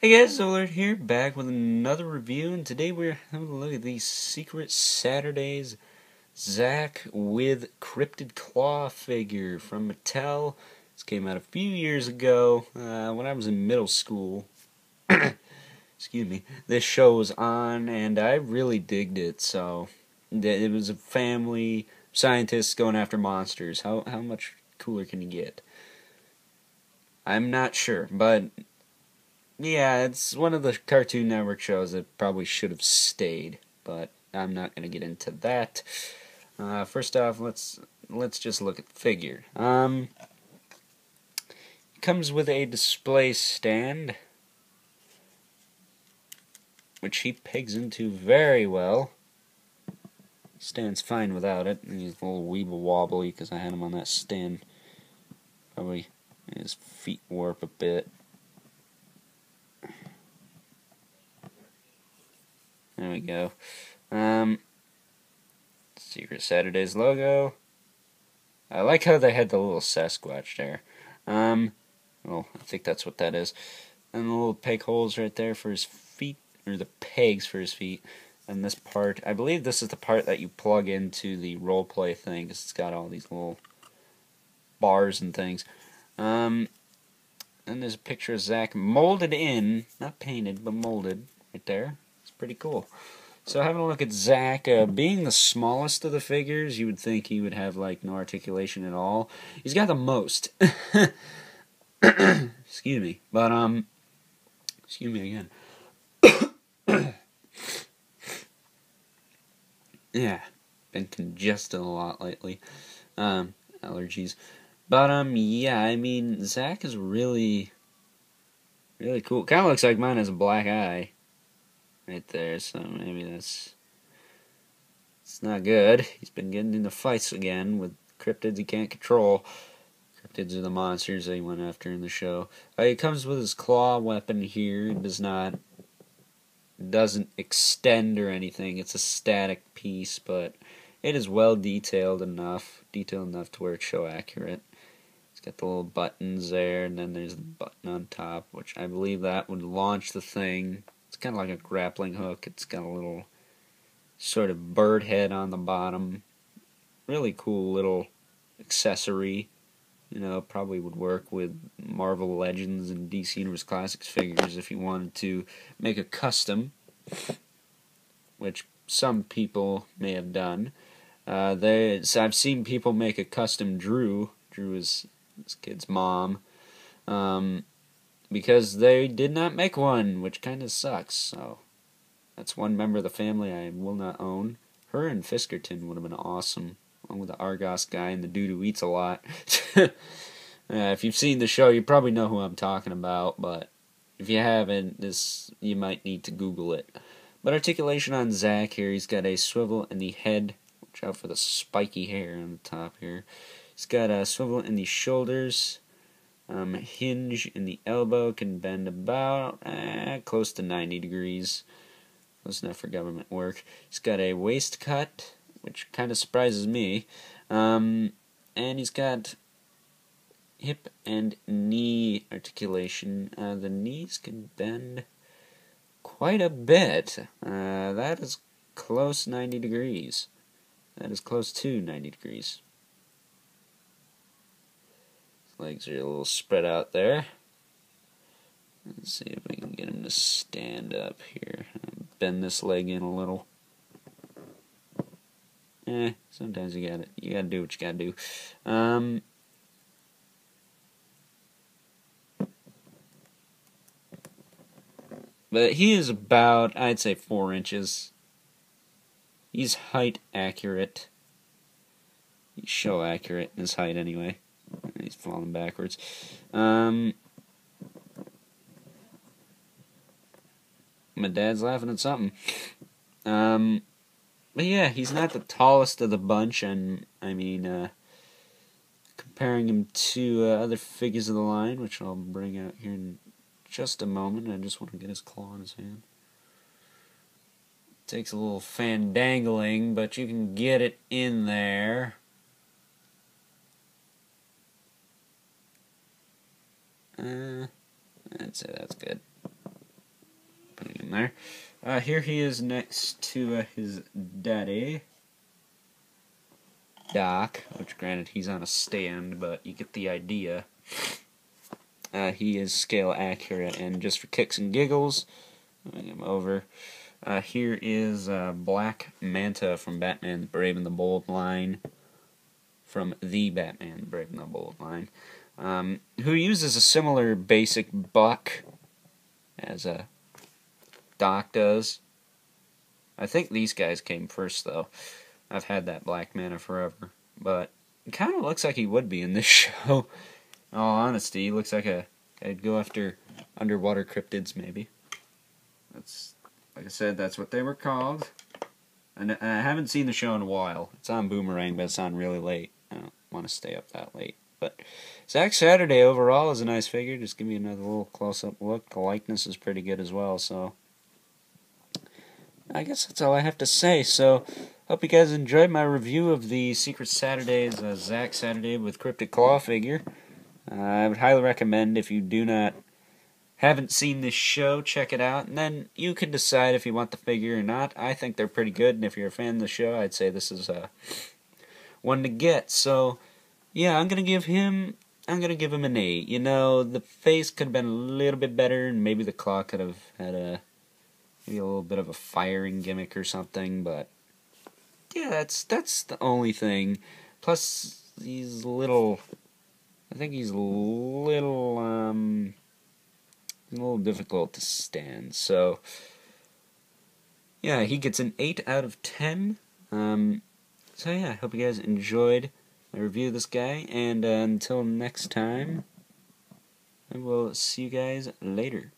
Hey guys, Zollard here, back with another review, and today we're having a look at these Secret Saturdays Zack with Cryptid Claw figure from Mattel. This came out a few years ago, when I was in middle school. Excuse me. This show was on, and I really digged it, so it was a family, scientists going after monsters. How much cooler can you get? I'm not sure, but yeah, it's one of the Cartoon Network shows that probably should have stayed, but I'm not going to get into that. First off, let's just look at the figure. It comes with a display stand, which he pegs into very well. Stands fine without it. He's a little weeble wobbly because I had him on that stand. Probably his feet warp a bit. There we go. Secret Saturdays logo. I like how they had the little Sasquatch there. Well, I think that's what that is. And the little peg holes right there for his feet, or the pegs for his feet. And this part, I believe this is the part that you plug into the role play thing, because it's got all these little bars and things. And there's a picture of Zack molded in, not painted, but molded right there. It's pretty cool. So having a look at Zack, being the smallest of the figures, you would think he would have like no articulation at all. He's got the most. Excuse me, but excuse me again. Yeah, been congested a lot lately. Allergies. But yeah, I mean, Zack is really cool. Kind of looks like mine has a black eye right there, so maybe it's not good. He's been getting into fights again with cryptids he can't control. Cryptids are the monsters they went after in the show. He comes with his claw weapon here. It doesn't extend or anything. It's a static piece, but it is well detailed enough to where it's show accurate. It's got the little buttons there, and then there's the button on top, which I believe that would launch the thing. It's kind of like a grappling hook. It's got a little sort of bird head on the bottom. Really cool little accessory. You know, probably would work with Marvel Legends and DC Universe Classics figures if you wanted to make a custom, which some people may have done. I've seen people make a custom Drew. Drew is this kid's mom. Because they did not make one, which kind of sucks, so that's one member of the family I will not own. Her and Fiskerton would have been awesome, along with the Argos guy and the dude who eats a lot. If you've seen the show, you probably know who I'm talking about, but if you haven't, you might need to Google it. But articulation on Zack here, he's got a swivel in the head. Watch out for the spiky hair on the top here. He's got a swivel in the shoulders. Hinge in the elbow, can bend about close to 90 degrees. Close enough for government work. He's got a waist cut, which kind of surprises me. And he's got hip and knee articulation. The knees can bend quite a bit. That is close 90 degrees. That is close to 90 degrees. Legs are a little spread out there. Let's see if we can get him to stand up here. Bend this leg in a little. Sometimes you gotta do what you gotta do. But he is about, I'd say, 4 inches. He's height accurate. He's show accurate in his height anyway. He's falling backwards. My dad's laughing at something. But yeah, he's not the tallest of the bunch, and I mean, comparing him to other figures of the line, which I'll bring out here in just a moment. I just want to get his claw in his hand. Takes a little fandangling, but you can get it in there. I'd say that's good. putting him there. Here he is next to his daddy, Doc, which granted he's on a stand, but you get the idea. He is scale accurate, and just for kicks and giggles, moving him over. Here is Black Manta from Batman Brave and the Bold line, from the Batman Brave and the Bold line, who uses a similar basic buck as Doc does. I think these guys came first, though. I've had that Black Manta forever, but it kind of looks like he would be in this show. In all honesty, he looks like I'd go after underwater cryptids, maybe. That's, like I said, that's what they were called. And I haven't seen the show in a while. It's on Boomerang, but it's on really late. I don't want to stay up that late. But Zack Saturday overall is a nice figure. Just give me another little close-up look. The likeness is pretty good as well, so I guess that's all I have to say. So, hope you guys enjoyed my review of the Secret Saturday's Zack Saturday with Cryptid Claw figure. I would highly recommend, if you haven't seen this show, check it out, and then you can decide if you want the figure or not. I think they're pretty good, and if you're a fan of the show, I'd say this is one to get. So, yeah, I'm gonna give him an 8. You know, the face could have been a little bit better, and maybe the claw could have had maybe a little bit of a firing gimmick or something, but yeah, that's the only thing. Plus, he's a little difficult to stand. So, yeah, he gets an 8 out of 10. So yeah, I hope you guys enjoyed my review of this guy, and until next time, I will see you guys later.